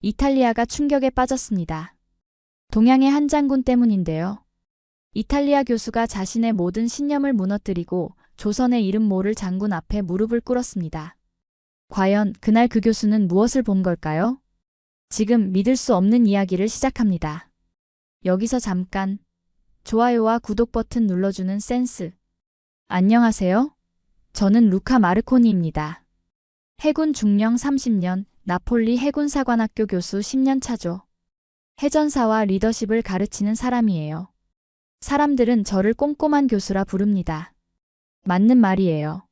이탈리아가 충격에 빠졌습니다. 동양의 한 장군 때문인데요. 이탈리아 교수가 자신의 모든 신념을 무너뜨리고 조선의 이름 모를 장군 앞에 무릎을 꿇었습니다. 과연 그날 그 교수는 무엇을 본 걸까요? 지금 믿을 수 없는 이야기를 시작합니다. 여기서 잠깐 좋아요와 구독 버튼 눌러주는 센스. 안녕하세요. 저는 루카 마르코니입니다. 해군 중령 30년, 나폴리 해군사관학교 교수 10년 차죠. 해전사와 리더십을 가르치는 사람이에요. 사람들은 저를 꼼꼼한 교수라 부릅니다. 맞는 말이에요.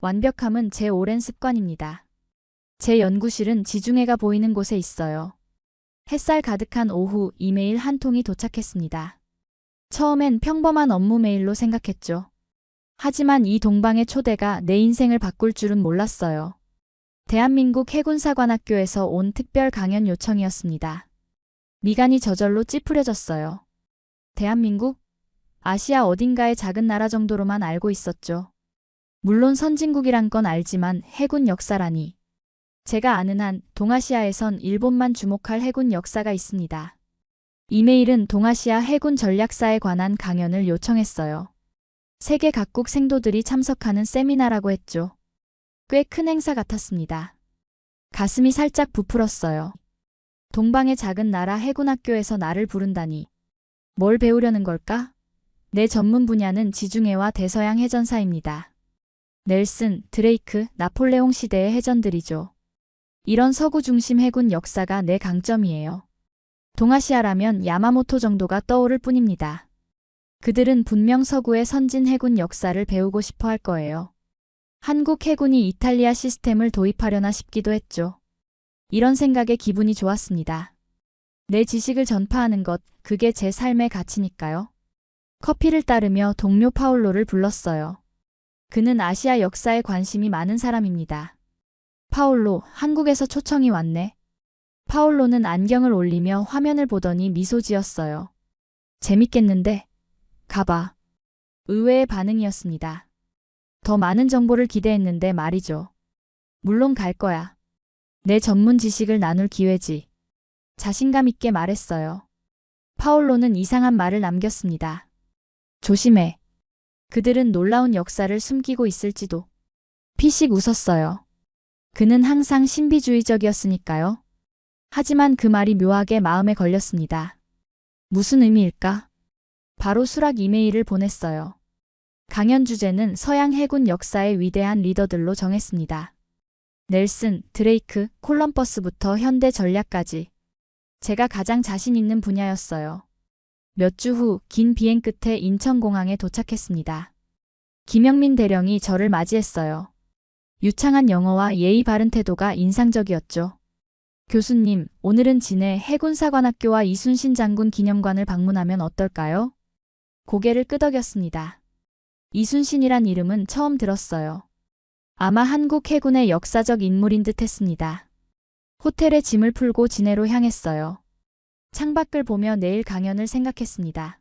완벽함은 제 오랜 습관입니다. 제 연구실은 지중해가 보이는 곳에 있어요. 햇살 가득한 오후 이메일 한 통이 도착했습니다. 처음엔 평범한 업무 메일로 생각했죠. 하지만 이 동방의 초대가 내 인생을 바꿀 줄은 몰랐어요. 대한민국 해군사관학교에서 온 특별 강연 요청이었습니다. 미간이 저절로 찌푸려졌어요. 대한민국? 아시아 어딘가의 작은 나라 정도로만 알고 있었죠. 물론 선진국이란 건 알지만 해군 역사라니. 제가 아는 한 동아시아에선 일본만 주목할 해군 역사가 있습니다. 이메일은 동아시아 해군 전략사에 관한 강연을 요청했어요. 세계 각국 생도들이 참석하는 세미나라고 했죠. 꽤 큰 행사 같았습니다. 가슴이 살짝 부풀었어요. 동방의 작은 나라 해군학교에서 나를 부른다니. 뭘 배우려는 걸까? 내 전문 분야는 지중해와 대서양 해전사입니다. 넬슨, 드레이크, 나폴레옹 시대의 해전들이죠. 이런 서구 중심 해군 역사가 내 강점이에요. 동아시아라면 야마모토 정도가 떠오를 뿐입니다. 그들은 분명 서구의 선진 해군 역사를 배우고 싶어 할 거예요. 한국 해군이 이탈리아 시스템을 도입하려나 싶기도 했죠. 이런 생각에 기분이 좋았습니다. 내 지식을 전파하는 것, 그게 제 삶의 가치니까요. 커피를 따르며 동료 파올로를 불렀어요. 그는 아시아 역사에 관심이 많은 사람입니다. 파올로, 한국에서 초청이 왔네. 파올로는 안경을 올리며 화면을 보더니 미소 지었어요. 재밌겠는데? 가봐. 의외의 반응이었습니다. 더 많은 정보를 기대했는데 말이죠. 물론 갈 거야. 내 전문 지식을 나눌 기회지. 자신감 있게 말했어요. 파올로는 이상한 말을 남겼습니다. 조심해. 그들은 놀라운 역사를 숨기고 있을지도. 피식 웃었어요. 그는 항상 신비주의적이었으니까요. 하지만 그 말이 묘하게 마음에 걸렸습니다. 무슨 의미일까? 바로 수락 이메일을 보냈어요. 강연 주제는 서양 해군 역사의 위대한 리더들로 정했습니다. 넬슨, 드레이크, 콜럼버스부터 현대 전략까지. 제가 가장 자신 있는 분야였어요. 몇 주 후 긴 비행 끝에 인천공항에 도착했습니다. 김영민 대령이 저를 맞이했어요. 유창한 영어와 예의 바른 태도가 인상적이었죠. 교수님, 오늘은 진해 해군사관학교와 이순신 장군 기념관을 방문하면 어떨까요? 고개를 끄덕였습니다. 이순신이란 이름은 처음 들었어요. 아마 한국 해군의 역사적 인물인 듯 했습니다. 호텔에 짐을 풀고 진해로 향했어요. 창밖을 보며 내일 강연을 생각했습니다.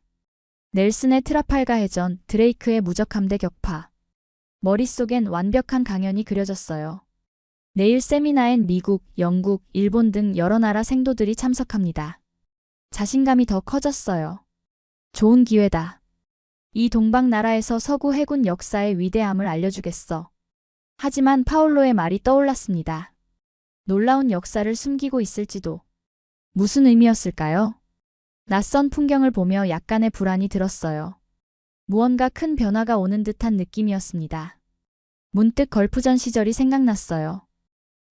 넬슨의 트라팔가 해전, 드레이크의 무적함대 격파. 머릿속엔 완벽한 강연이 그려졌어요. 내일 세미나엔 미국, 영국, 일본 등 여러 나라 생도들이 참석합니다. 자신감이 더 커졌어요. 좋은 기회다. 이 동방 나라에서 서구 해군 역사의 위대함을 알려주겠어. 하지만 파올로의 말이 떠올랐습니다. 놀라운 역사를 숨기고 있을지도. 무슨 의미였을까요? 낯선 풍경을 보며 약간의 불안이 들었어요. 무언가 큰 변화가 오는 듯한 느낌이었습니다. 문득 걸프전 시절이 생각났어요.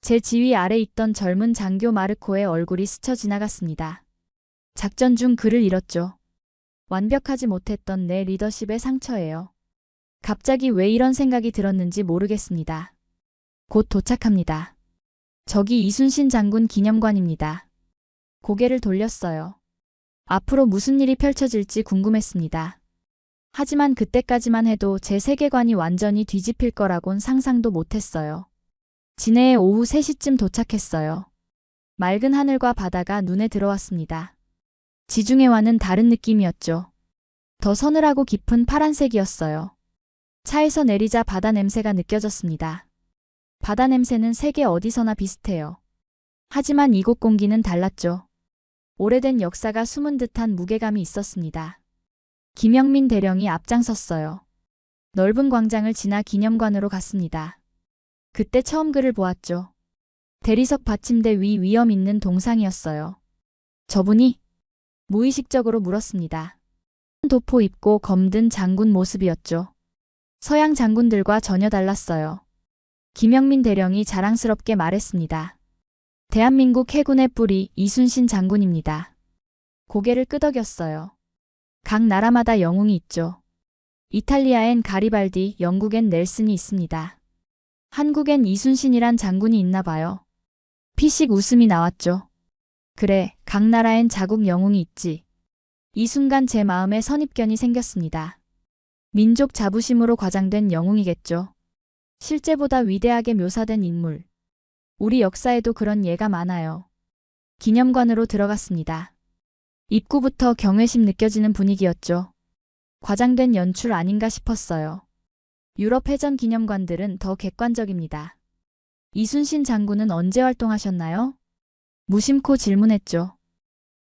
제 지휘 아래 있던 젊은 장교 마르코의 얼굴이 스쳐 지나갔습니다. 작전 중 그를 잃었죠. 완벽하지 못했던 내 리더십의 상처예요. 갑자기 왜 이런 생각이 들었는지 모르겠습니다. 곧 도착합니다. 저기 이순신 장군 기념관입니다. 고개를 돌렸어요. 앞으로 무슨 일이 펼쳐질지 궁금했습니다. 하지만 그때까지만 해도 제 세계관이 완전히 뒤집힐 거라곤 상상도 못했어요. 진해에 오후 3시쯤 도착했어요. 맑은 하늘과 바다가 눈에 들어왔습니다. 지중해와는 다른 느낌이었죠. 더 서늘하고 깊은 파란색이었어요. 차에서 내리자 바다 냄새가 느껴졌습니다. 바다 냄새는 세계 어디서나 비슷해요. 하지만 이곳 공기는 달랐죠. 오래된 역사가 숨은 듯한 무게감이 있었습니다. 김영민 대령이 앞장섰어요. 넓은 광장을 지나 기념관으로 갔습니다. 그때 처음 그를 보았죠. 대리석 받침대 위 위엄 있는 동상이었어요. 저분이? 무의식적으로 물었습니다. 도포 입고 검든 장군 모습이었죠. 서양 장군들과 전혀 달랐어요. 김영민 대령이 자랑스럽게 말했습니다. 대한민국 해군의 뿌리 이순신 장군입니다. 고개를 끄덕였어요. 각 나라마다 영웅이 있죠. 이탈리아엔 가리발디, 영국엔 넬슨이 있습니다. 한국엔 이순신이란 장군이 있나 봐요. 피식 웃음이 나왔죠. 그래, 각 나라엔 자국 영웅이 있지. 이 순간 제 마음에 선입견이 생겼습니다. 민족 자부심으로 과장된 영웅이겠죠. 실제보다 위대하게 묘사된 인물. 우리 역사에도 그런 예가 많아요. 기념관으로 들어갔습니다. 입구부터 경외심 느껴지는 분위기였죠. 과장된 연출 아닌가 싶었어요. 유럽 해전 기념관들은 더 객관적입니다. 이순신 장군은 언제 활동하셨나요? 무심코 질문했죠.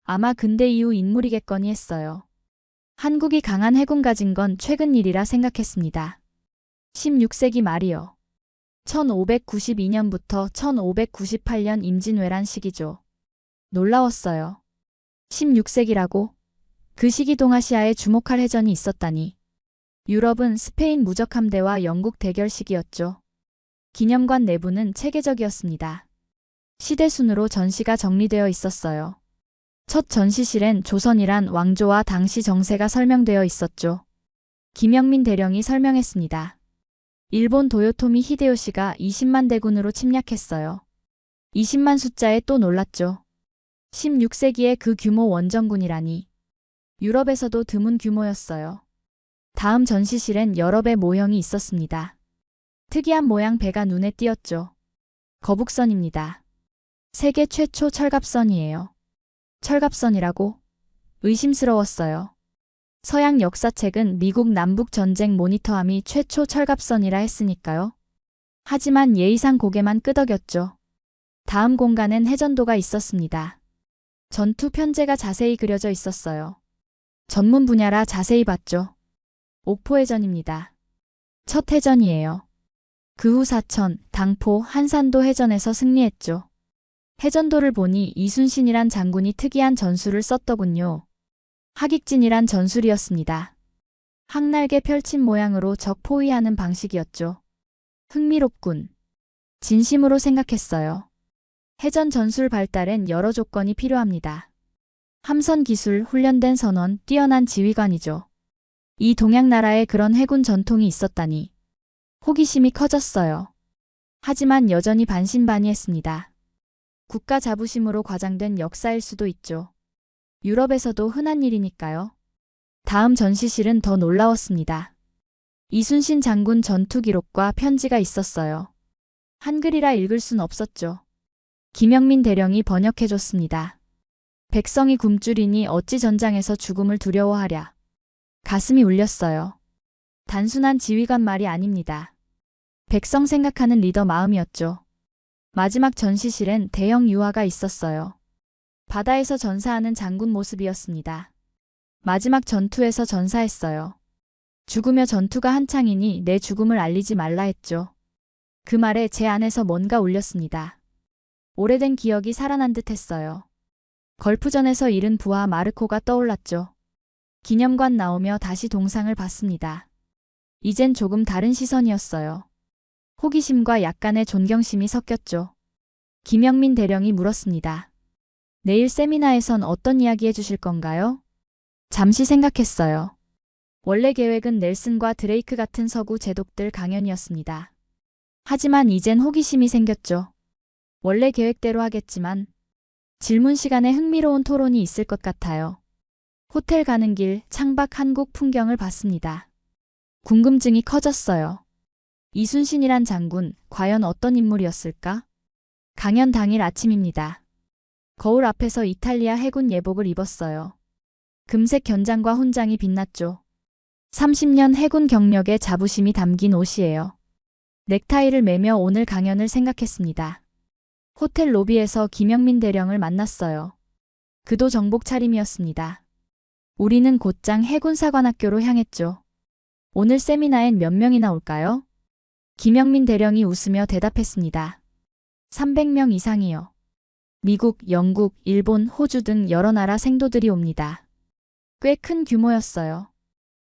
아마 근대 이후 인물이겠거니 했어요. 한국이 강한 해군 가진 건 최근 일이라 생각했습니다. 16세기 말이요. 1592년부터 1598년 임진왜란 시기죠. 놀라웠어요. 16세기라고? 그 시기 동아시아에 주목할 해전이 있었다니. 유럽은 스페인 무적함대와 영국 대결 시기였죠. 기념관 내부는 체계적이었습니다. 시대순으로 전시가 정리되어 있었어요. 첫 전시실엔 조선이란 왕조와 당시 정세가 설명되어 있었죠. 김영민 대령이 설명했습니다. 일본 도요토미 히데요시가 20만 대군으로 침략했어요. 20만 숫자에 또 놀랐죠. 16세기에 그 규모 원정군이라니. 유럽에서도 드문 규모였어요. 다음 전시실엔 여러 배 모형이 있었습니다. 특이한 모양 배가 눈에 띄었죠. 거북선입니다. 세계 최초 철갑선이에요. 철갑선이라고? 의심스러웠어요. 서양 역사책은 미국 남북전쟁 모니터함이 최초 철갑선이라 했으니까요. 하지만 예의상 고개만 끄덕였죠. 다음 공간엔 해전도가 있었습니다. 전투 편제가 자세히 그려져 있었어요. 전문 분야라 자세히 봤죠. 옥포해전입니다. 첫 해전이에요. 그 후 사천, 당포, 한산도 해전에서 승리했죠. 해전도를 보니 이순신이란 장군이 특이한 전술을 썼더군요. 하깃진이란 전술이었습니다. 항날개 펼친 모양으로 적 포위하는 방식이었죠. 흥미롭군. 진심으로 생각했어요. 해전 전술 발달엔 여러 조건이 필요합니다. 함선 기술, 훈련된 선원, 뛰어난 지휘관이죠. 이 동양나라에 그런 해군 전통이 있었다니. 호기심이 커졌어요. 하지만 여전히 반신반의했습니다. 국가 자부심으로 과장된 역사일 수도 있죠. 유럽에서도 흔한 일이니까요. 다음 전시실은 더 놀라웠습니다. 이순신 장군 전투 기록과 편지가 있었어요. 한글이라 읽을 순 없었죠. 김영민 대령이 번역해줬습니다. 백성이 굶주리니 어찌 전장에서 죽음을 두려워하랴. 가슴이 울렸어요. 단순한 지휘관 말이 아닙니다. 백성 생각하는 리더 마음이었죠. 마지막 전시실엔 대형 유화가 있었어요. 바다에서 전사하는 장군 모습이었습니다. 마지막 전투에서 전사했어요. 죽으며 전투가 한창이니 내 죽음을 알리지 말라 했죠. 그 말에 제 안에서 뭔가 울렸습니다. 오래된 기억이 살아난 듯 했어요. 걸프전에서 잃은 부하 마르코가 떠올랐죠. 기념관 나오며 다시 동상을 봤습니다. 이젠 조금 다른 시선이었어요. 호기심과 약간의 존경심이 섞였죠. 김영민 대령이 물었습니다. 내일 세미나에선 어떤 이야기 해주실 건가요? 잠시 생각했어요. 원래 계획은 넬슨과 드레이크 같은 서구 제독들 강연이었습니다. 하지만 이젠 호기심이 생겼죠. 원래 계획대로 하겠지만 질문 시간에 흥미로운 토론이 있을 것 같아요. 호텔 가는 길 창밖 한국 풍경을 봤습니다. 궁금증이 커졌어요. 이순신이란 장군, 과연 어떤 인물이었을까? 강연 당일 아침입니다. 거울 앞에서 이탈리아 해군 예복을 입었어요. 금색 견장과 훈장이 빛났죠. 30년 해군 경력의 자부심이 담긴 옷이에요. 넥타이를 매며 오늘 강연을 생각했습니다. 호텔 로비에서 김영민 대령을 만났어요. 그도 정복 차림이었습니다. 우리는 곧장 해군사관학교로 향했죠. 오늘 세미나엔 몇 명이나 올까요? 김영민 대령이 웃으며 대답했습니다. 300명 이상이요. 미국, 영국, 일본, 호주 등 여러 나라 생도들이 옵니다. 꽤 큰 규모였어요.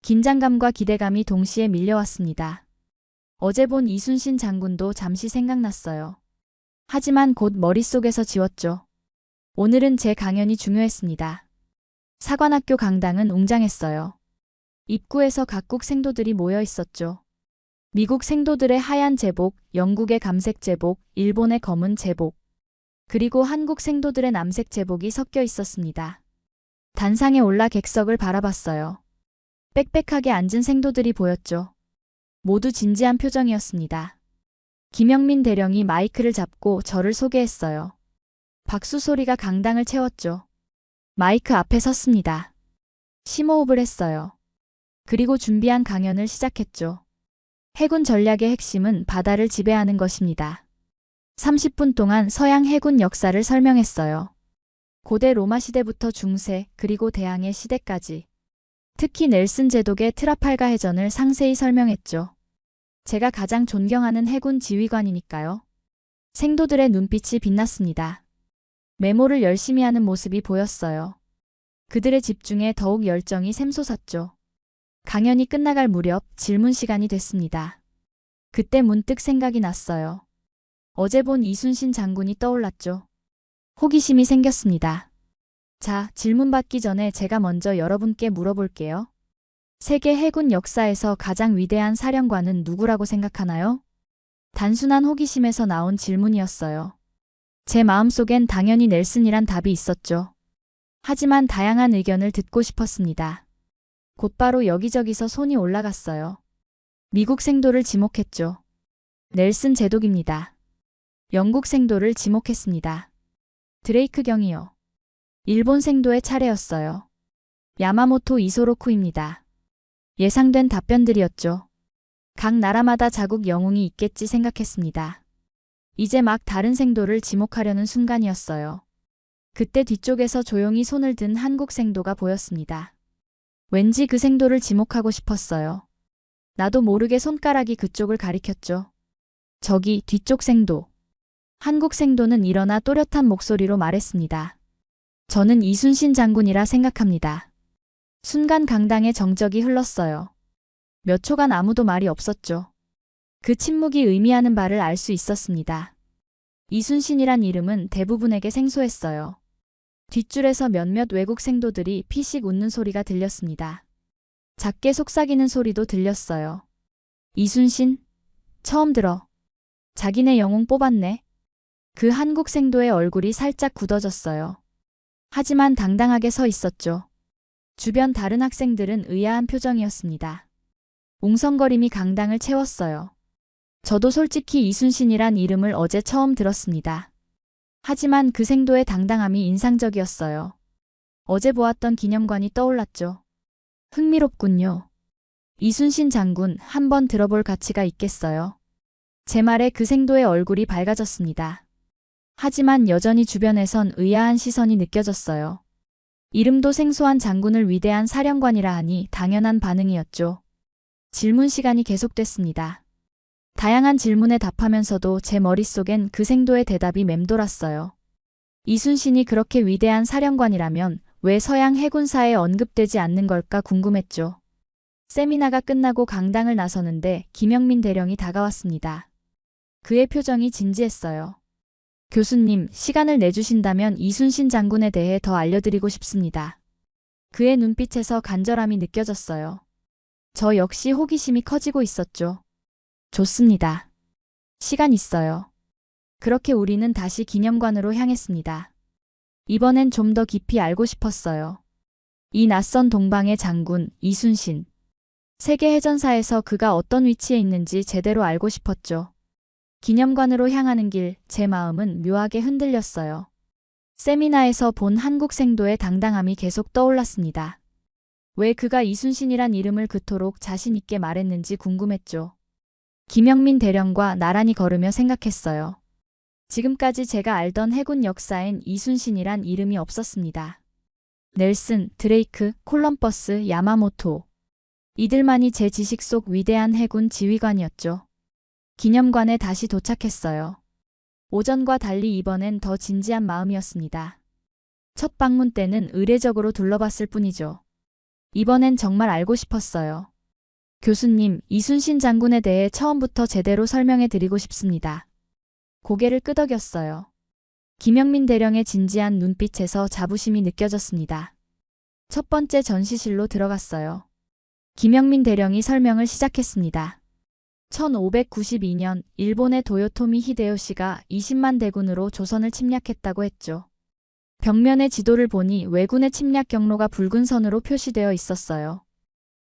긴장감과 기대감이 동시에 밀려왔습니다. 어제 본 이순신 장군도 잠시 생각났어요. 하지만 곧 머릿속에서 지웠죠. 오늘은 제 강연이 중요했습니다. 사관학교 강당은 웅장했어요. 입구에서 각국 생도들이 모여 있었죠. 미국 생도들의 하얀 제복, 영국의 감색 제복, 일본의 검은 제복, 그리고 한국 생도들의 남색 제복이 섞여 있었습니다. 단상에 올라 객석을 바라봤어요. 빽빽하게 앉은 생도들이 보였죠. 모두 진지한 표정이었습니다. 김영민 대령이 마이크를 잡고 저를 소개했어요. 박수 소리가 강당을 채웠죠. 마이크 앞에 섰습니다. 심호흡을 했어요. 그리고 준비한 강연을 시작했죠. 해군 전략의 핵심은 바다를 지배하는 것입니다. 30분 동안 서양 해군 역사를 설명했어요. 고대 로마 시대부터 중세, 그리고 대항해 시대까지. 특히 넬슨 제독의 트라팔가 해전을 상세히 설명했죠. 제가 가장 존경하는 해군 지휘관이니까요. 생도들의 눈빛이 빛났습니다. 메모를 열심히 하는 모습이 보였어요. 그들의 집중에 더욱 열정이 샘솟았죠. 강연이 끝나갈 무렵 질문 시간이 됐습니다. 그때 문득 생각이 났어요. 어제 본 이순신 장군이 떠올랐죠. 호기심이 생겼습니다. 자, 질문 받기 전에 제가 먼저 여러분께 물어볼게요. 세계 해군 역사에서 가장 위대한 사령관은 누구라고 생각하나요? 단순한 호기심에서 나온 질문이었어요. 제 마음속엔 당연히 넬슨이란 답이 있었죠. 하지만 다양한 의견을 듣고 싶었습니다. 곧바로 여기저기서 손이 올라갔어요. 미국 생도를 지목했죠. 넬슨 제독입니다. 영국 생도를 지목했습니다. 드레이크 경이요. 일본 생도의 차례였어요. 야마모토 이소로쿠입니다. 예상된 답변들이었죠. 각 나라마다 자국 영웅이 있겠지 생각했습니다. 이제 막 다른 생도를 지목하려는 순간이었어요. 그때 뒤쪽에서 조용히 손을 든 한국 생도가 보였습니다. 왠지 그 생도를 지목하고 싶었어요. 나도 모르게 손가락이 그쪽을 가리켰죠. 저기 뒤쪽 생도. 한국 생도는 일어나 또렷한 목소리로 말했습니다. 저는 이순신 장군이라 생각합니다. 순간 강당에 정적이 흘렀어요. 몇 초간 아무도 말이 없었죠. 그 침묵이 의미하는 바를 알 수 있었습니다. 이순신이란 이름은 대부분에게 생소했어요. 뒷줄에서 몇몇 외국 생도들이 피식 웃는 소리가 들렸습니다. 작게 속삭이는 소리도 들렸어요. 이순신? 처음 들어. 자기네 영웅 뽑았네. 그 한국 생도의 얼굴이 살짝 굳어졌어요. 하지만 당당하게 서 있었죠. 주변 다른 학생들은 의아한 표정이었습니다. 웅성거림이 강당을 채웠어요. 저도 솔직히 이순신이란 이름을 어제 처음 들었습니다. 하지만 그 생도의 당당함이 인상적이었어요. 어제 보았던 기념관이 떠올랐죠. 흥미롭군요. 이순신 장군 한번 들어볼 가치가 있겠어요. 제 말에 그 생도의 얼굴이 밝아졌습니다. 하지만 여전히 주변에선 의아한 시선이 느껴졌어요. 이름도 생소한 장군을 위대한 사령관이라 하니 당연한 반응이었죠. 질문 시간이 계속됐습니다. 다양한 질문에 답하면서도 제 머릿속엔 그 생도의 대답이 맴돌았어요. 이순신이 그렇게 위대한 사령관이라면 왜 서양 해군사에 언급되지 않는 걸까 궁금했죠. 세미나가 끝나고 강당을 나서는데 김영민 대령이 다가왔습니다. 그의 표정이 진지했어요. 교수님, 시간을 내주신다면 이순신 장군에 대해 더 알려드리고 싶습니다. 그의 눈빛에서 간절함이 느껴졌어요. 저 역시 호기심이 커지고 있었죠. 좋습니다. 시간 있어요. 그렇게 우리는 다시 기념관으로 향했습니다. 이번엔 좀 더 깊이 알고 싶었어요. 이 낯선 동방의 장군, 이순신. 세계 해전사에서 그가 어떤 위치에 있는지 제대로 알고 싶었죠. 기념관으로 향하는 길, 제 마음은 묘하게 흔들렸어요. 세미나에서 본 한국 생도의 당당함이 계속 떠올랐습니다. 왜 그가 이순신이란 이름을 그토록 자신 있게 말했는지 궁금했죠. 김영민 대령과 나란히 걸으며 생각했어요. 지금까지 제가 알던 해군 역사엔 이순신이란 이름이 없었습니다. 넬슨, 드레이크, 콜럼버스, 야마모토. 이들만이 제 지식 속 위대한 해군 지휘관이었죠. 기념관에 다시 도착했어요. 오전과 달리 이번엔 더 진지한 마음이었습니다. 첫 방문 때는 의례적으로 둘러봤을 뿐이죠. 이번엔 정말 알고 싶었어요. 교수님, 이순신 장군에 대해 처음부터 제대로 설명해 드리고 싶습니다. 고개를 끄덕였어요. 김영민 대령의 진지한 눈빛에서 자부심이 느껴졌습니다. 첫 번째 전시실로 들어갔어요. 김영민 대령이 설명을 시작했습니다. 1592년 일본의 도요토미 히데요시가 20만 대군으로 조선을 침략했다고 했죠. 벽면의 지도를 보니 왜군의 침략 경로가 붉은 선으로 표시되어 있었어요.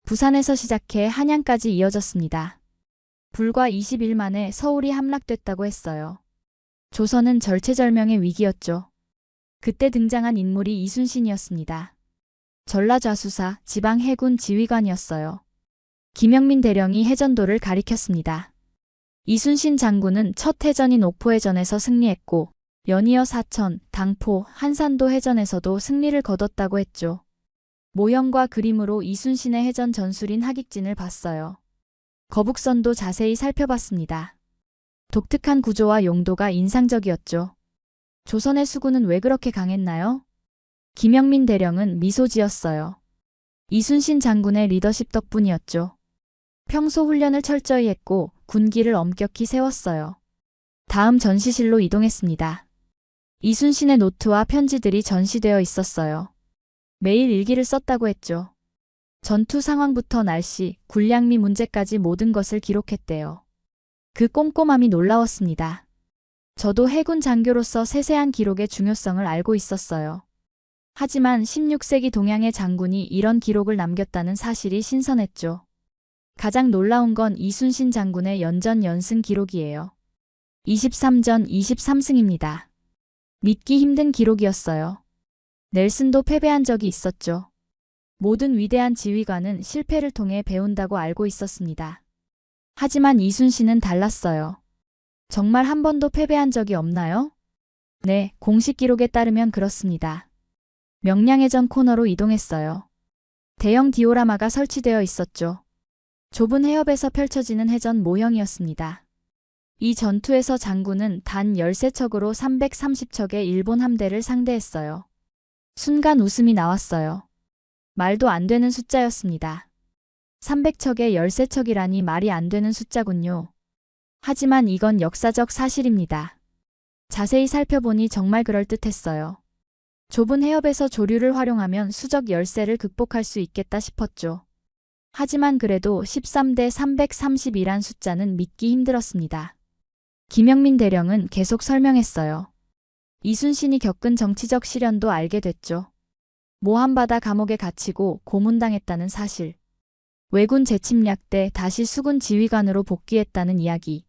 부산에서 시작해 한양까지 이어졌습니다. 불과 20일 만에 서울이 함락됐다고 했어요. 조선은 절체절명의 위기였죠. 그때 등장한 인물이 이순신이었습니다. 전라좌수사, 지방해군 지휘관이었어요. 김영민 대령이 해전도를 가리켰습니다. 이순신 장군은 첫 해전인 옥포해전에서 승리했고 연이어 사천, 당포, 한산도 해전에서도 승리를 거뒀다고 했죠. 모형과 그림으로 이순신의 해전 전술인 하객진을 봤어요. 거북선도 자세히 살펴봤습니다. 독특한 구조와 용도가 인상적이었죠. 조선의 수군은 왜 그렇게 강했나요? 김영민 대령은 미소 지었어요. 이순신 장군의 리더십 덕분이었죠. 평소 훈련을 철저히 했고 군기를 엄격히 세웠어요. 다음 전시실로 이동했습니다. 이순신의 노트와 편지들이 전시되어 있었어요. 매일 일기를 썼다고 했죠. 전투 상황부터 날씨, 군량미 문제까지 모든 것을 기록했대요. 그 꼼꼼함이 놀라웠습니다. 저도 해군 장교로서 세세한 기록의 중요성을 알고 있었어요. 하지만 16세기 동양의 장군이 이런 기록을 남겼다는 사실이 신선했죠. 가장 놀라운 건 이순신 장군의 연전 연승 기록이에요. 23전 23승입니다. 믿기 힘든 기록이었어요. 넬슨도 패배한 적이 있었죠. 모든 위대한 지휘관은 실패를 통해 배운다고 알고 있었습니다. 하지만 이순신은 달랐어요. 정말 한 번도 패배한 적이 없나요? 네, 공식 기록에 따르면 그렇습니다. 명량해전 코너로 이동했어요. 대형 디오라마가 설치되어 있었죠. 좁은 해협에서 펼쳐지는 해전 모형이었습니다. 이 전투에서 장군은 단 13척으로 330척의 일본 함대를 상대했어요. 순간 웃음이 나왔어요. 말도 안 되는 숫자였습니다. 300척에 13척이라니 말이 안 되는 숫자군요. 하지만 이건 역사적 사실입니다. 자세히 살펴보니 정말 그럴듯했어요. 좁은 해협에서 조류를 활용하면 수적 열세를 극복할 수 있겠다 싶었죠. 하지만 그래도 13대 332란 숫자는 믿기 힘들었습니다. 김영민 대령은 계속 설명했어요. 이순신이 겪은 정치적 시련도 알게 됐죠. 모함받아 감옥에 갇히고 고문당했다는 사실. 왜군 재침략 때 다시 수군 지휘관으로 복귀했다는 이야기.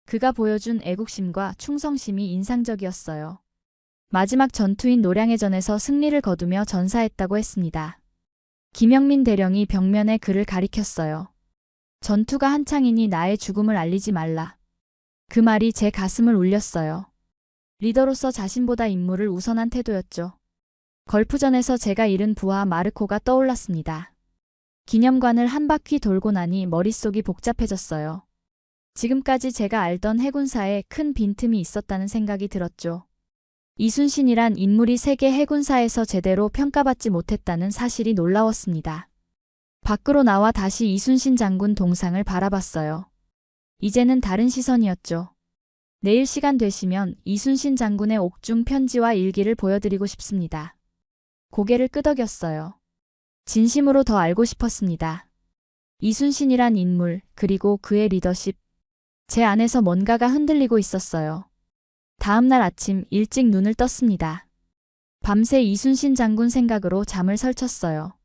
그가 보여준 애국심과 충성심이 인상적이었어요. 마지막 전투인 노량해전에서 승리를 거두며 전사했다고 했습니다. 김영민 대령이 벽면에 글을 가리켰어요. 전투가 한창이니 나의 죽음을 알리지 말라. 그 말이 제 가슴을 울렸어요. 리더로서 자신보다 임무를 우선한 태도였죠. 걸프전에서 제가 잃은 부하 마르코가 떠올랐습니다. 기념관을 한 바퀴 돌고 나니 머릿속이 복잡해졌어요. 지금까지 제가 알던 해군사에 큰 빈틈이 있었다는 생각이 들었죠. 이순신이란 인물이 세계 해군사에서 제대로 평가받지 못했다는 사실이 놀라웠습니다. 밖으로 나와 다시 이순신 장군 동상을 바라봤어요. 이제는 다른 시선이었죠. 내일 시간 되시면 이순신 장군의 옥중 편지와 일기를 보여드리고 싶습니다. 고개를 끄덕였어요. 진심으로 더 알고 싶었습니다. 이순신이란 인물, 그리고 그의 리더십. 제 안에서 뭔가가 흔들리고 있었어요. 다음 날 아침 일찍 눈을 떴습니다. 밤새 이순신 장군 생각으로 잠을 설쳤어요.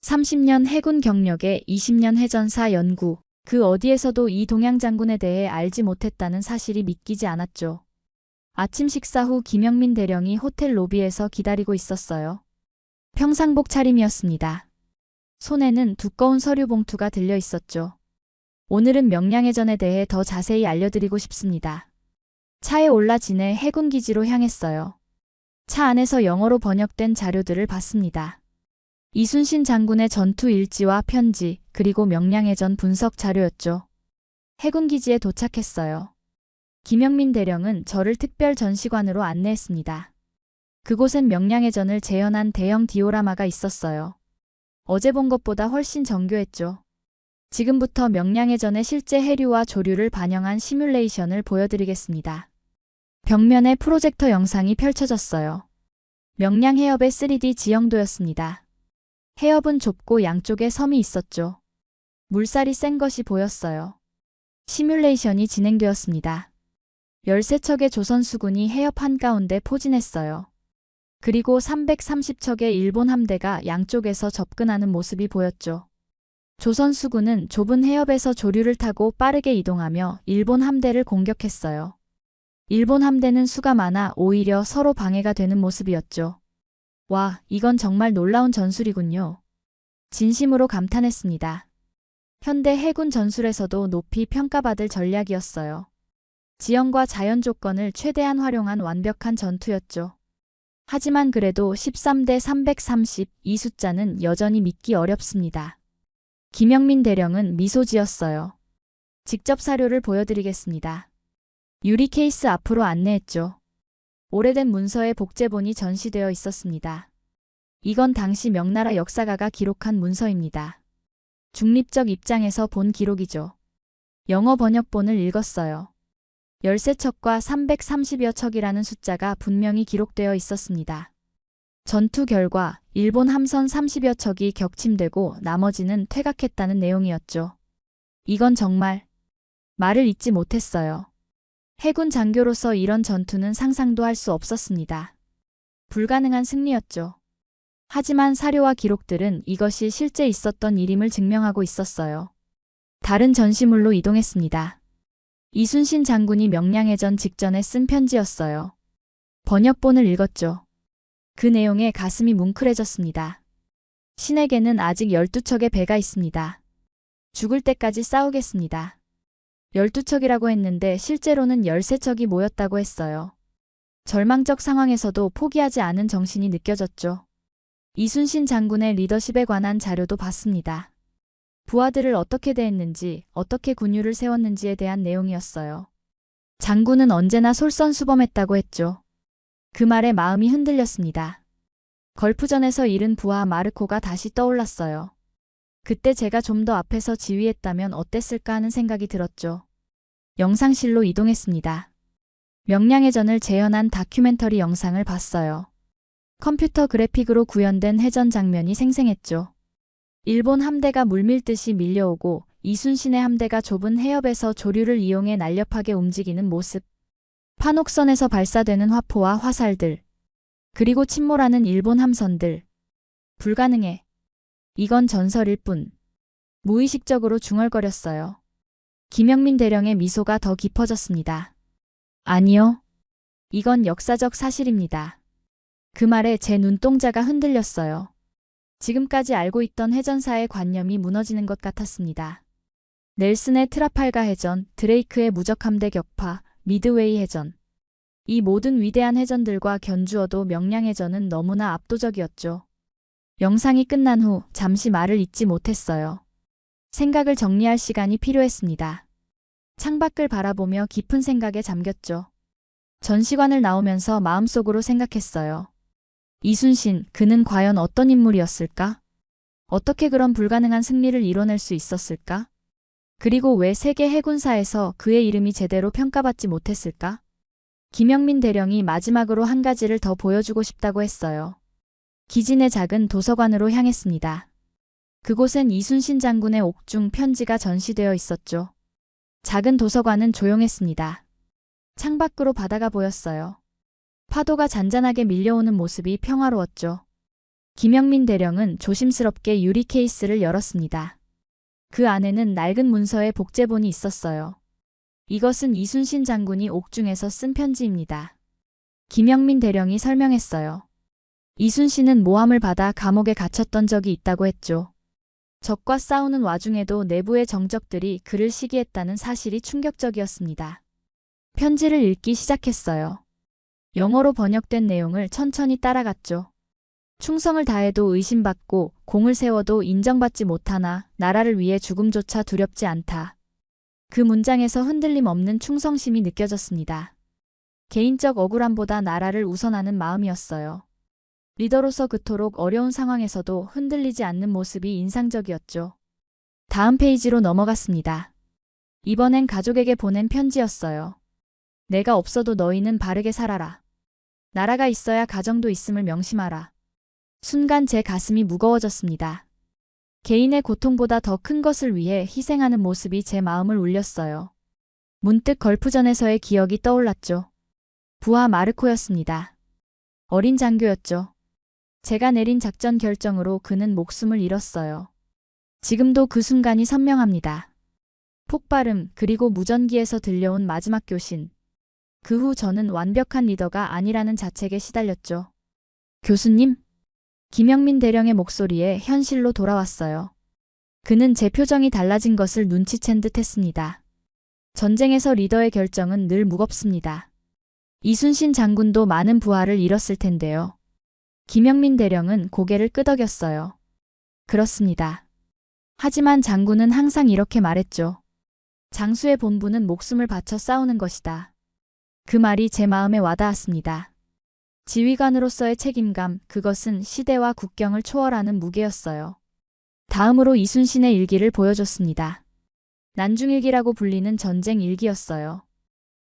30년 해군 경력에 20년 해전사 연구, 그 어디에서도 이 동양 장군에 대해 알지 못했다는 사실이 믿기지 않았죠. 아침 식사 후 김영민 대령이 호텔 로비에서 기다리고 있었어요. 평상복 차림이었습니다. 손에는 두꺼운 서류 봉투가 들려 있었죠. 오늘은 명량해전에 대해 더 자세히 알려드리고 싶습니다. 차에 올라 진해 해군 기지로 향했어요. 차 안에서 영어로 번역된 자료들을 봤습니다. 이순신 장군의 전투 일지와 편지, 그리고 명량해전 분석 자료였죠. 해군 기지에 도착했어요. 김영민 대령은 저를 특별 전시관으로 안내했습니다. 그곳엔 명량해전을 재현한 대형 디오라마가 있었어요. 어제 본 것보다 훨씬 정교했죠. 지금부터 명량해전의 실제 해류와 조류를 반영한 시뮬레이션을 보여드리겠습니다. 벽면에 프로젝터 영상이 펼쳐졌어요. 명량해협의 3D 지형도였습니다. 해협은 좁고 양쪽에 섬이 있었죠. 물살이 센 것이 보였어요. 시뮬레이션이 진행되었습니다. 13척의 조선 수군이 해협 한가운데 포진했어요. 그리고 330척의 일본 함대가 양쪽에서 접근하는 모습이 보였죠. 조선 수군은 좁은 해협에서 조류를 타고 빠르게 이동하며 일본 함대를 공격했어요. 일본 함대는 수가 많아 오히려 서로 방해가 되는 모습이었죠. 와, 이건 정말 놀라운 전술이군요. 진심으로 감탄했습니다. 현대 해군 전술에서도 높이 평가받을 전략이었어요. 지형과 자연 조건을 최대한 활용한 완벽한 전투였죠. 하지만 그래도 13대 330, 이 숫자는 여전히 믿기 어렵습니다. 김영민 대령은 미소 지었어요. 직접 사료를 보여드리겠습니다. 유리 케이스 앞으로 안내했죠. 오래된 문서에 복제본이 전시되어 있었습니다. 이건 당시 명나라 역사가가 기록한 문서입니다. 중립적 입장에서 본 기록이죠. 영어 번역본을 읽었어요. 13척과 330여 척이라는 숫자가 분명히 기록되어 있었습니다. 전투 결과 일본 함선 30여 척이 격침되고 나머지는 퇴각했다는 내용이었죠. 이건 정말 말을 잇지 못했어요. 해군 장교로서 이런 전투는 상상도 할 수 없었습니다. 불가능한 승리였죠. 하지만 사료와 기록들은 이것이 실제 있었던 일임을 증명하고 있었어요. 다른 전시물로 이동했습니다. 이순신 장군이 명량해전 직전에 쓴 편지였어요. 번역본을 읽었죠. 그 내용에 가슴이 뭉클해졌습니다. 신에게는 아직 12척의 배가 있습니다. 죽을 때까지 싸우겠습니다. 12척이라고 했는데 실제로는 13척이 모였다고 했어요. 절망적 상황에서도 포기하지 않은 정신이 느껴졌죠. 이순신 장군의 리더십에 관한 자료도 봤습니다. 부하들을 어떻게 대했는지, 어떻게 군유를 세웠는지에 대한 내용이었어요. 장군은 언제나 솔선수범했다고 했죠. 그 말에 마음이 흔들렸습니다. 걸프전에서 잃은 부하 마르코가 다시 떠올랐어요. 그때 제가 좀 더 앞에서 지휘했다면 어땠을까 하는 생각이 들었죠. 영상실로 이동했습니다. 명량해전을 재현한 다큐멘터리 영상을 봤어요. 컴퓨터 그래픽으로 구현된 해전 장면이 생생했죠. 일본 함대가 물밀듯이 밀려오고 이순신의 함대가 좁은 해협에서 조류를 이용해 날렵하게 움직이는 모습. 판옥선에서 발사되는 화포와 화살들. 그리고 침몰하는 일본 함선들. 불가능해. 이건 전설일 뿐. 무의식적으로 중얼거렸어요. 김영민 대령의 미소가 더 깊어졌습니다. 아니요. 이건 역사적 사실입니다. 그 말에 제 눈동자가 흔들렸어요. 지금까지 알고 있던 해전사의 관념이 무너지는 것 같았습니다. 넬슨의 트라팔가 해전, 드레이크의 무적함대 격파, 미드웨이 해전. 이 모든 위대한 해전들과 견주어도 명량해전은 너무나 압도적이었죠. 영상이 끝난 후 잠시 말을 잇지 못했어요. 생각을 정리할 시간이 필요했습니다. 창밖을 바라보며 깊은 생각에 잠겼죠. 전시관을 나오면서 마음속으로 생각했어요. 이순신, 그는 과연 어떤 인물이었을까? 어떻게 그런 불가능한 승리를 이뤄낼 수 있었을까? 그리고 왜 세계 해군사에서 그의 이름이 제대로 평가받지 못했을까? 김영민 대령이 마지막으로 한 가지를 더 보여주고 싶다고 했어요. 기진의 작은 도서관으로 향했습니다. 그곳엔 이순신 장군의 옥중 편지가 전시되어 있었죠. 작은 도서관은 조용했습니다. 창밖으로 바다가 보였어요. 파도가 잔잔하게 밀려오는 모습이 평화로웠죠. 김영민 대령은 조심스럽게 유리 케이스를 열었습니다. 그 안에는 낡은 문서의 복제본이 있었어요. 이것은 이순신 장군이 옥중에서 쓴 편지입니다. 김영민 대령이 설명했어요. 이순신은 모함을 받아 감옥에 갇혔던 적이 있다고 했죠. 적과 싸우는 와중에도 내부의 정적들이 그를 시기했다는 사실이 충격적이었습니다. 편지를 읽기 시작했어요. 영어로 번역된 내용을 천천히 따라갔죠. 충성을 다해도 의심받고 공을 세워도 인정받지 못하나 나라를 위해 죽음조차 두렵지 않다. 그 문장에서 흔들림 없는 충성심이 느껴졌습니다. 개인적 억울함보다 나라를 우선하는 마음이었어요. 리더로서 그토록 어려운 상황에서도 흔들리지 않는 모습이 인상적이었죠. 다음 페이지로 넘어갔습니다. 이번엔 가족에게 보낸 편지였어요. 내가 없어도 너희는 바르게 살아라. 나라가 있어야 가정도 있음을 명심하라. 순간 제 가슴이 무거워졌습니다. 개인의 고통보다 더 큰 것을 위해 희생하는 모습이 제 마음을 울렸어요. 문득 걸프전에서의 기억이 떠올랐죠. 부하 마르코였습니다. 어린 장교였죠. 제가 내린 작전 결정으로 그는 목숨을 잃었어요. 지금도 그 순간이 선명합니다. 폭발음 그리고 무전기에서 들려온 마지막 교신. 그 후 저는 완벽한 리더가 아니라는 자책에 시달렸죠. 교수님? 김영민 대령의 목소리에 현실로 돌아왔어요. 그는 제 표정이 달라진 것을 눈치챈 듯 했습니다. 전쟁에서 리더의 결정은 늘 무겁습니다. 이순신 장군도 많은 부하를 잃었을 텐데요. 김영민 대령은 고개를 끄덕였어요. 그렇습니다. 하지만 장군은 항상 이렇게 말했죠. 장수의 본분은 목숨을 바쳐 싸우는 것이다. 그 말이 제 마음에 와닿았습니다. 지휘관으로서의 책임감, 그것은 시대와 국경을 초월하는 무게였어요. 다음으로 이순신의 일기를 보여줬습니다. 난중일기라고 불리는 전쟁 일기였어요.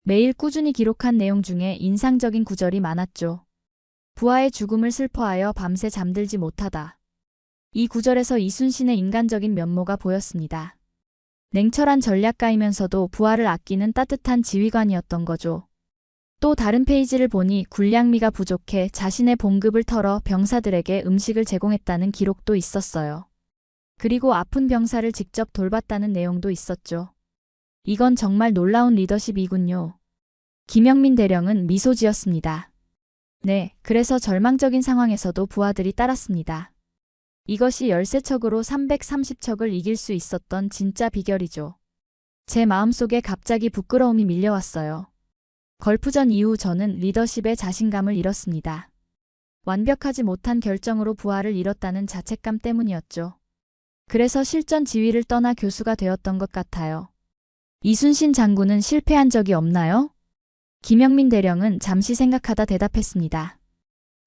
매일 꾸준히 기록한 내용 중에 인상적인 구절이 많았죠. 부하의 죽음을 슬퍼하여 밤새 잠들지 못하다. 이 구절에서 이순신의 인간적인 면모가 보였습니다. 냉철한 전략가이면서도 부하를 아끼는 따뜻한 지휘관이었던 거죠. 또 다른 페이지를 보니 군량미가 부족해 자신의 봉급을 털어 병사들에게 음식을 제공했다는 기록도 있었어요. 그리고 아픈 병사를 직접 돌봤다는 내용도 있었죠. 이건 정말 놀라운 리더십이군요. 김영민 대령은 미소 지었습니다. 네, 그래서 절망적인 상황에서도 부하들이 따랐습니다. 이것이 열세척으로 330척을 이길 수 있었던 진짜 비결이죠. 제 마음속에 갑자기 부끄러움이 밀려왔어요. 걸프전 이후 저는 리더십에 자신감을 잃었습니다. 완벽하지 못한 결정으로 부하를 잃었다는 자책감 때문이었죠. 그래서 실전 지휘를 떠나 교수가 되었던 것 같아요. 이순신 장군은 실패한 적이 없나요? 김영민 대령은 잠시 생각하다 대답했습니다.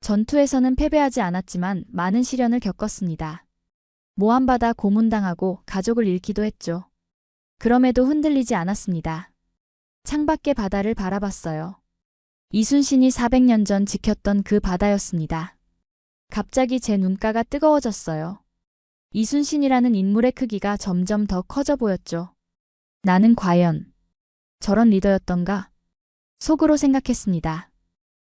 전투에서는 패배하지 않았지만 많은 시련을 겪었습니다. 모함받아 고문당하고 가족을 잃기도 했죠. 그럼에도 흔들리지 않았습니다. 창밖의 바다를 바라봤어요. 이순신이 400년 전 지켰던 그 바다였습니다. 갑자기 제 눈가가 뜨거워졌어요. 이순신이라는 인물의 크기가 점점 더 커져 보였죠. 나는 과연 저런 리더였던가? 속으로 생각했습니다.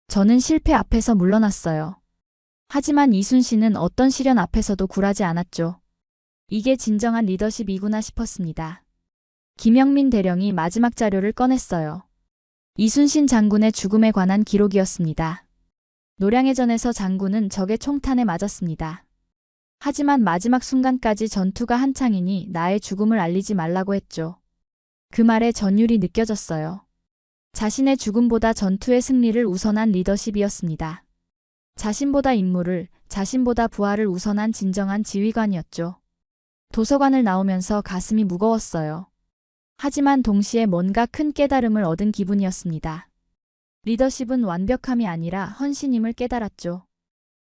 저는 실패 앞에서 물러났어요. 하지만 이순신은 어떤 시련 앞에서도 굴하지 않았죠. 이게 진정한 리더십이구나 싶었습니다. 김영민 대령이 마지막 자료를 꺼냈어요. 이순신 장군의 죽음에 관한 기록이었습니다. 노량해전에서 장군은 적의 총탄에 맞았습니다. 하지만 마지막 순간까지 전투가 한창이니 나의 죽음을 알리지 말라고 했죠. 그 말에 전율이 느껴졌어요. 자신의 죽음보다 전투의 승리를 우선한 리더십이었습니다. 자신보다 임무를, 자신보다 부하를 우선한 진정한 지휘관이었죠. 도서관을 나오면서 가슴이 무거웠어요. 하지만 동시에 뭔가 큰 깨달음을 얻은 기분이었습니다. 리더십은 완벽함이 아니라 헌신임을 깨달았죠.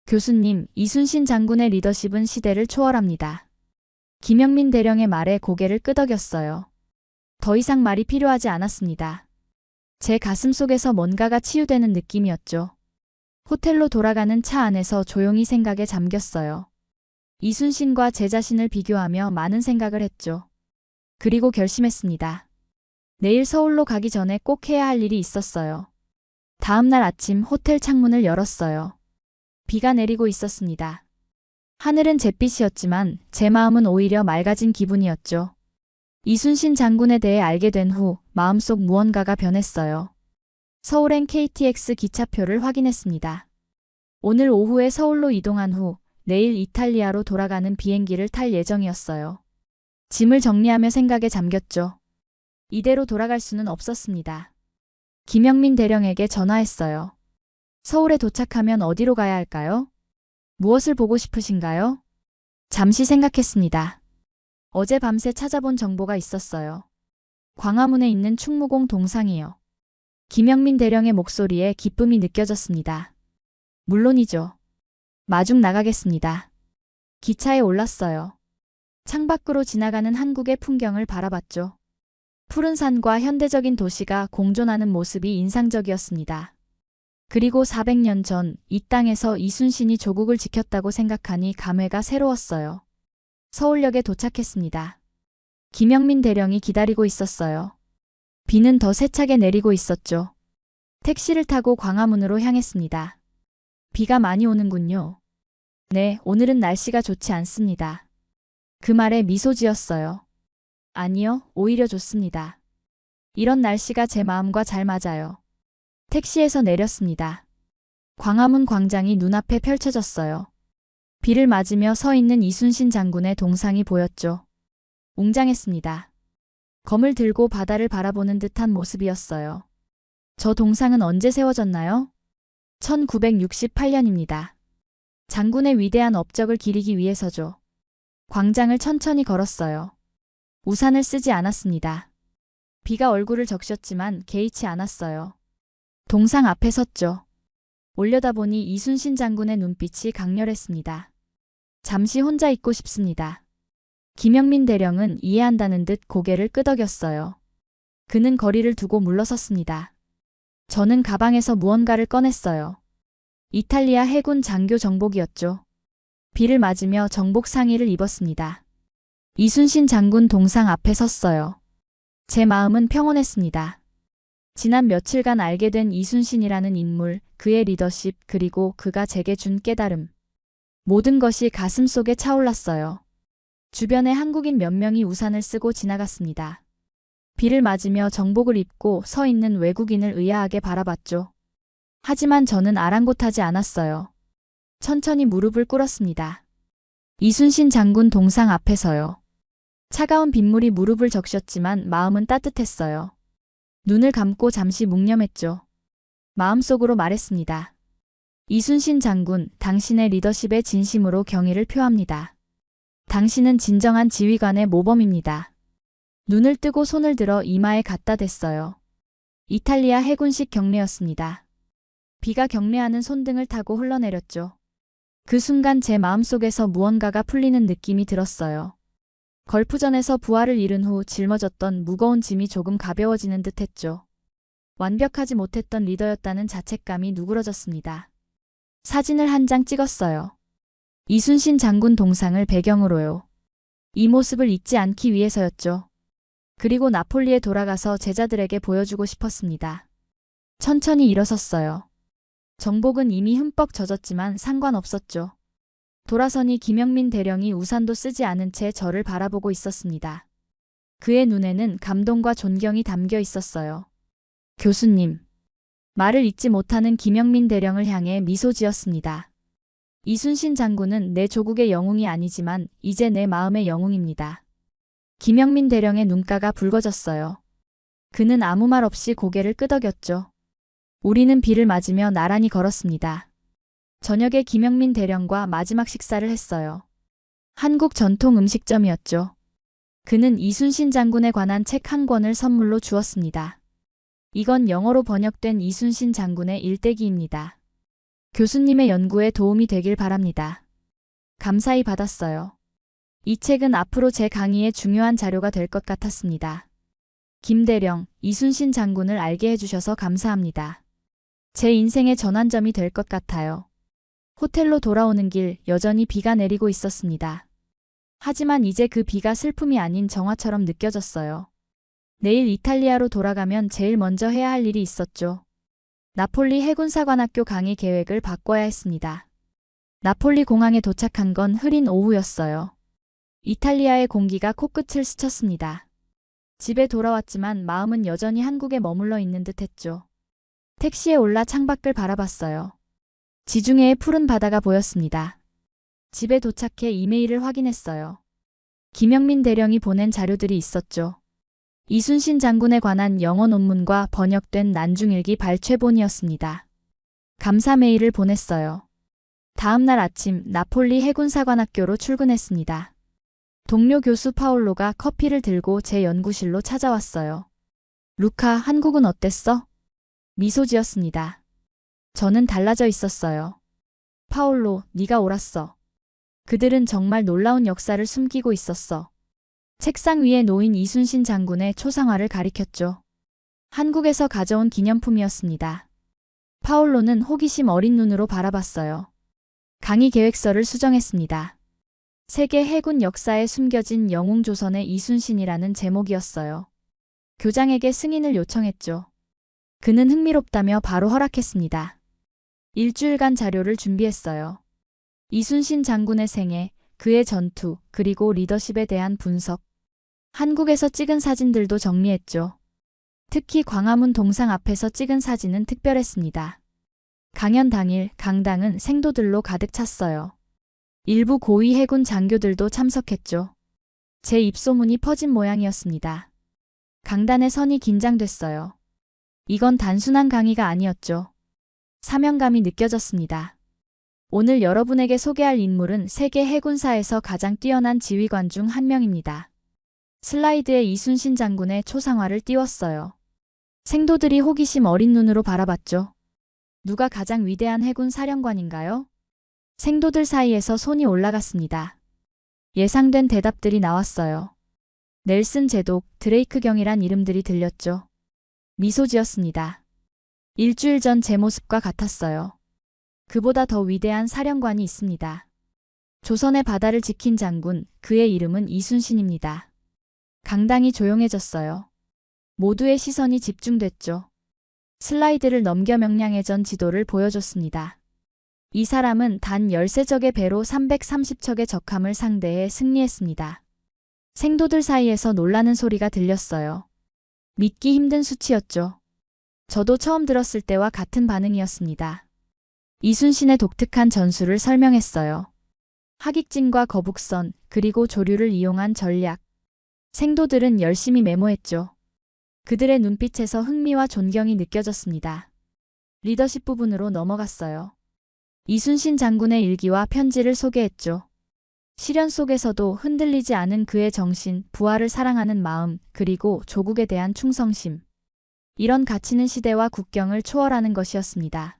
교수님, 이순신 장군의 리더십은 시대를 초월합니다. 김영민 대령의 말에 고개를 끄덕였어요. 더 이상 말이 필요하지 않았습니다. 제 가슴 속에서 뭔가가 치유되는 느낌이었죠. 호텔로 돌아가는 차 안에서 조용히 생각에 잠겼어요. 이순신과 제 자신을 비교하며 많은 생각을 했죠. 그리고 결심했습니다. 내일 서울로 가기 전에 꼭 해야 할 일이 있었어요. 다음 날 아침 호텔 창문을 열었어요. 비가 내리고 있었습니다. 하늘은 잿빛이었지만 제 마음은 오히려 맑아진 기분이었죠. 이순신 장군에 대해 알게 된 후 마음속 무언가가 변했어요. 서울행 KTX 기차표를 확인했습니다. 오늘 오후에 서울로 이동한 후 내일 이탈리아로 돌아가는 비행기를 탈 예정이었어요. 짐을 정리하며 생각에 잠겼죠. 이대로 돌아갈 수는 없었습니다. 김영민 대령에게 전화했어요. 서울에 도착하면 어디로 가야 할까요? 무엇을 보고 싶으신가요? 잠시 생각했습니다. 어제 밤새 찾아본 정보가 있었어요. 광화문에 있는 충무공 동상이요. 김영민 대령의 목소리에 기쁨이 느껴졌습니다. 물론이죠. 마중 나가겠습니다. 기차에 올랐어요. 창밖으로 지나가는 한국의 풍경을 바라봤죠. 푸른 산과 현대적인 도시가 공존하는 모습이 인상적이었습니다. 그리고 400년 전 이 땅에서 이순신이 조국을 지켰다고 생각하니 감회가 새로웠어요. 서울역에 도착했습니다. 김영민 대령이 기다리고 있었어요. 비는 더 세차게 내리고 있었죠. 택시를 타고 광화문으로 향했습니다. 비가 많이 오는군요. 네, 오늘은 날씨가 좋지 않습니다. 그 말에 미소 지었어요. 아니요, 오히려 좋습니다. 이런 날씨가 제 마음과 잘 맞아요. 택시에서 내렸습니다. 광화문 광장이 눈앞에 펼쳐졌어요. 비를 맞으며 서 있는 이순신 장군의 동상이 보였죠. 웅장했습니다. 검을 들고 바다를 바라보는 듯한 모습이었어요. 저 동상은 언제 세워졌나요? 1968년입니다. 장군의 위대한 업적을 기리기 위해서죠. 광장을 천천히 걸었어요. 우산을 쓰지 않았습니다. 비가 얼굴을 적셨지만 개의치 않았어요. 동상 앞에 섰죠. 올려다보니 이순신 장군의 눈빛이 강렬했습니다. 잠시 혼자 있고 싶습니다. 김영민 대령은 이해한다는 듯 고개를 끄덕였어요. 그는 거리를 두고 물러섰습니다. 저는 가방에서 무언가를 꺼냈어요. 이탈리아 해군 장교 정복이었죠. 비를 맞으며 정복 상의를 입었습니다. 이순신 장군 동상 앞에 섰어요. 제 마음은 평온했습니다. 지난 며칠간 알게 된 이순신이라는 인물, 그의 리더십, 그리고 그가 제게 준 깨달음. 모든 것이 가슴속에 차올랐어요. 주변에 한국인 몇 명이 우산을 쓰고 지나갔습니다. 비를 맞으며 정복을 입고 서 있는 외국인을 의아하게 바라봤죠. 하지만 저는 아랑곳하지 않았어요. 천천히 무릎을 꿇었습니다. 이순신 장군 동상 앞에서요. 차가운 빗물이 무릎을 적셨지만 마음은 따뜻했어요. 눈을 감고 잠시 묵념했죠. 마음속으로 말했습니다. 이순신 장군, 당신의 리더십에 진심으로 경의를 표합니다. 당신은 진정한 지휘관의 모범입니다. 눈을 뜨고 손을 들어 이마에 갖다 댔어요. 이탈리아 해군식 경례였습니다. 비가 경례하는 손등을 타고 흘러내렸죠. 그 순간 제 마음속에서 무언가가 풀리는 느낌이 들었어요. 걸프전에서 부하를 잃은 후 짊어졌던 무거운 짐이 조금 가벼워지는 듯 했죠. 완벽하지 못했던 리더였다는 자책감이 누그러졌습니다. 사진을 한 장 찍었어요. 이순신 장군 동상을 배경으로요. 이 모습을 잊지 않기 위해서였죠. 그리고 나폴리에 돌아가서 제자들에게 보여주고 싶었습니다. 천천히 일어섰어요. 정복은 이미 흠뻑 젖었지만 상관없었죠. 돌아서니 김영민 대령이 우산도 쓰지 않은 채 저를 바라보고 있었습니다. 그의 눈에는 감동과 존경이 담겨 있었어요. 교수님. 말을 잇지 못하는 김영민 대령을 향해 미소 지었습니다. 이순신 장군은 내 조국의 영웅이 아니지만 이제 내 마음의 영웅입니다. 김영민 대령의 눈가가 붉어졌어요. 그는 아무 말 없이 고개를 끄덕였죠. 우리는 비를 맞으며 나란히 걸었습니다. 저녁에 김영민 대령과 마지막 식사를 했어요. 한국 전통 음식점이었죠. 그는 이순신 장군에 관한 책 한 권을 선물로 주었습니다. 이건 영어로 번역된 이순신 장군의 일대기입니다. 교수님의 연구에 도움이 되길 바랍니다. 감사히 받았어요. 이 책은 앞으로 제 강의에 중요한 자료가 될 것 같았습니다. 김 대령, 이순신 장군을 알게 해주셔서 감사합니다. 제 인생의 전환점이 될 것 같아요. 호텔로 돌아오는 길 여전히 비가 내리고 있었습니다. 하지만 이제 그 비가 슬픔이 아닌 정화처럼 느껴졌어요. 내일 이탈리아로 돌아가면 제일 먼저 해야 할 일이 있었죠. 나폴리 해군사관학교 강의 계획을 바꿔야 했습니다. 나폴리 공항에 도착한 건 흐린 오후였어요. 이탈리아의 공기가 코끝을 스쳤습니다. 집에 돌아왔지만 마음은 여전히 한국에 머물러 있는 듯 했죠. 택시에 올라 창밖을 바라봤어요. 지중해의 푸른 바다가 보였습니다. 집에 도착해 이메일을 확인했어요. 김영민 대령이 보낸 자료들이 있었죠. 이순신 장군에 관한 영어 논문과 번역된 난중일기 발췌본이었습니다. 감사 메일을 보냈어요. 다음 날 아침 나폴리 해군사관학교로 출근했습니다. 동료 교수 파올로가 커피를 들고 제 연구실로 찾아왔어요. 루카, 한국은 어땠어? 미소 지었습니다. 저는 달라져 있었어요. 파올로, 네가 옳았어. 그들은 정말 놀라운 역사를 숨기고 있었어. 책상 위에 놓인 이순신 장군의 초상화를 가리켰죠. 한국에서 가져온 기념품이었습니다. 파올로는 호기심 어린 눈으로 바라봤어요. 강의 계획서를 수정했습니다. 세계 해군 역사에 숨겨진 영웅조선의 이순신이라는 제목이었어요. 교장에게 승인을 요청했죠. 그는 흥미롭다며 바로 허락했습니다. 일주일간 자료를 준비했어요. 이순신 장군의 생애, 그의 전투, 그리고 리더십에 대한 분석. 한국에서 찍은 사진들도 정리했죠. 특히 광화문 동상 앞에서 찍은 사진은 특별했습니다. 강연 당일 강당은 생도들로 가득 찼어요. 일부 고위 해군 장교들도 참석했죠. 제 입소문이 퍼진 모양이었습니다. 강단의 선이 긴장됐어요. 이건 단순한 강의가 아니었죠. 사명감이 느껴졌습니다. 오늘 여러분에게 소개할 인물은 세계 해군사에서 가장 뛰어난 지휘관 중 한 명입니다. 슬라이드에 이순신 장군의 초상화를 띄웠어요. 생도들이 호기심 어린 눈으로 바라봤죠. 누가 가장 위대한 해군 사령관인가요? 생도들 사이에서 손이 올라갔습니다. 예상된 대답들이 나왔어요. 넬슨 제독, 드레이크 경이란 이름들이 들렸죠. 미소 지었습니다. 일주일 전 제 모습과 같았어요. 그보다 더 위대한 사령관이 있습니다. 조선의 바다를 지킨 장군, 그의 이름은 이순신입니다. 강당이 조용해졌어요. 모두의 시선이 집중됐죠. 슬라이드를 넘겨 명량해전 지도를 보여줬습니다. 이 사람은 단 13척의 배로 330척의 적함을 상대해 승리했습니다. 생도들 사이에서 놀라는 소리가 들렸어요. 믿기 힘든 수치였죠. 저도 처음 들었을 때와 같은 반응이었습니다. 이순신의 독특한 전술을 설명했어요. 하객진과 거북선, 그리고 조류를 이용한 전략. 생도들은 열심히 메모했죠. 그들의 눈빛에서 흥미와 존경이 느껴졌습니다. 리더십 부분으로 넘어갔어요. 이순신 장군의 일기와 편지를 소개했죠. 시련 속에서도 흔들리지 않은 그의 정신, 부하를 사랑하는 마음, 그리고 조국에 대한 충성심. 이런 가치는 시대와 국경을 초월하는 것이었습니다.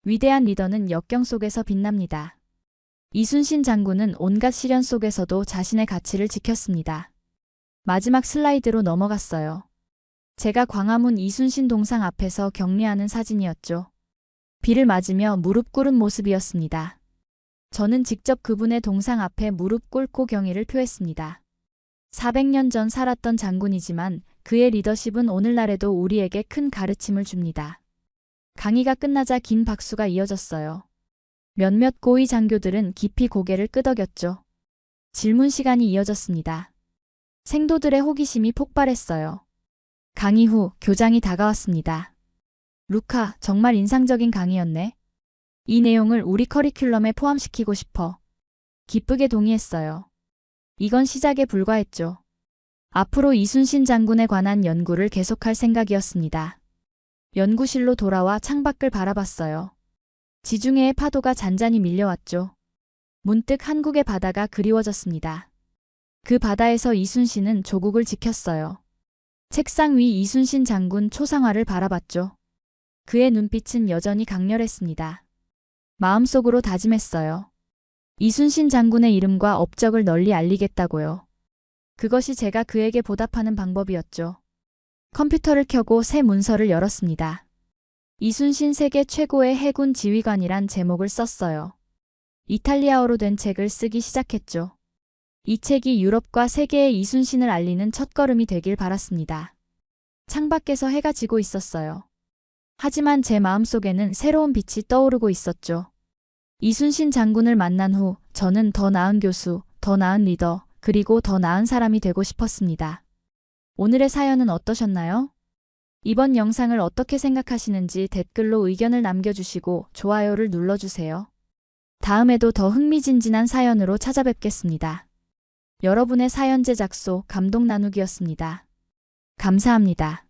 위대한 리더는 역경 속에서 빛납니다. 이순신 장군은 온갖 시련 속에서도 자신의 가치를 지켰습니다. 마지막 슬라이드로 넘어갔어요. 제가 광화문 이순신 동상 앞에서 격려하는 사진이었죠. 비를 맞으며 무릎 꿇은 모습이었습니다. 저는 직접 그분의 동상 앞에 무릎 꿇고 경의를 표했습니다. 400년 전 살았던 장군이지만 그의 리더십은 오늘날에도 우리에게 큰 가르침을 줍니다. 강의가 끝나자 긴 박수가 이어졌어요. 몇몇 고위 장교들은 깊이 고개를 끄덕였죠. 질문 시간이 이어졌습니다. 생도들의 호기심이 폭발했어요. 강의 후 교장이 다가왔습니다. 루카, 정말 인상적인 강의였네. 이 내용을 우리 커리큘럼에 포함시키고 싶어. 기쁘게 동의했어요. 이건 시작에 불과했죠. 앞으로 이순신 장군에 관한 연구를 계속할 생각이었습니다. 연구실로 돌아와 창밖을 바라봤어요. 지중해의 파도가 잔잔히 밀려왔죠. 문득 한국의 바다가 그리워졌습니다. 그 바다에서 이순신은 조국을 지켰어요. 책상 위 이순신 장군 초상화를 바라봤죠. 그의 눈빛은 여전히 강렬했습니다. 마음속으로 다짐했어요. 이순신 장군의 이름과 업적을 널리 알리겠다고요. 그것이 제가 그에게 보답하는 방법이었죠. 컴퓨터를 켜고 새 문서를 열었습니다. 이순신 세계 최고의 해군 지휘관이란 제목을 썼어요. 이탈리아어로 된 책을 쓰기 시작했죠. 이 책이 유럽과 세계에 이순신을 알리는 첫걸음이 되길 바랐습니다. 창밖에서 해가 지고 있었어요. 하지만 제 마음속에는 새로운 빛이 떠오르고 있었죠. 이순신 장군을 만난 후 저는 더 나은 교수, 더 나은 리더, 그리고 더 나은 사람이 되고 싶었습니다. 오늘의 사연은 어떠셨나요? 이번 영상을 어떻게 생각하시는지 댓글로 의견을 남겨주시고 좋아요를 눌러주세요. 다음에도 더 흥미진진한 사연으로 찾아뵙겠습니다. 여러분의 사연 제작소 감동 나누기였습니다. 감사합니다.